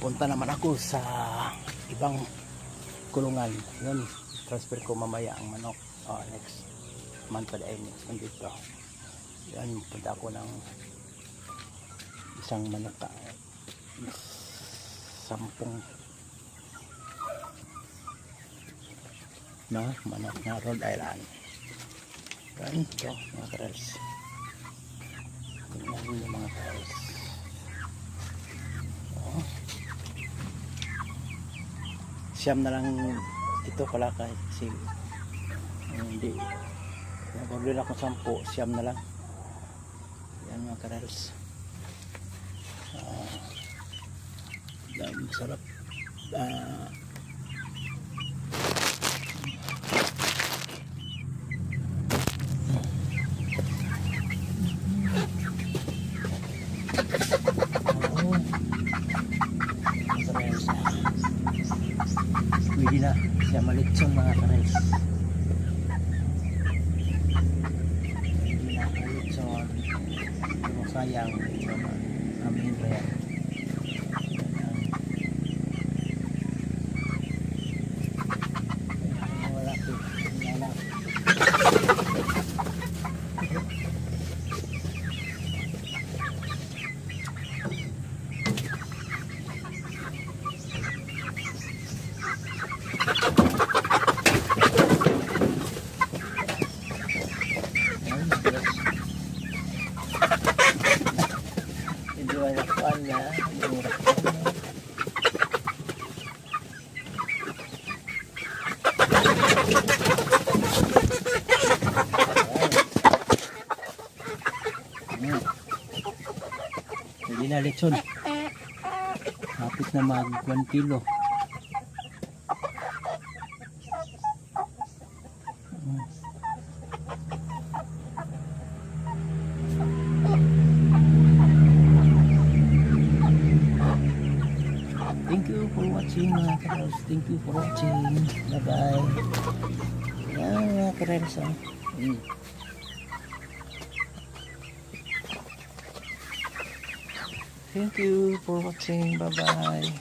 punta naman ako sa ibang kulungan. Yun, transfer ko mamaya ang manok. Next month pa dahil next month dito. Yan, punta ako ng isang manok ka. 10 na manok na Rhode Island. Yan, ito mga karels. Tingnan nyo mga karels. Siyam na lang ito pala kasi hindi nag-order ako 10, siyam na lang. Yan mga karels. Masarap. Pwede na siya malitson mga karels. Pwede na malitson. Pero sayang amin ba yan. Hindi wala kuan na mura. Hindi na lechon. Hapit na mag 1 kilo. Thank you for watching mga karels. Thank you for watching. Bye bye. Yan mga karels. Thank you for watching. Bye bye.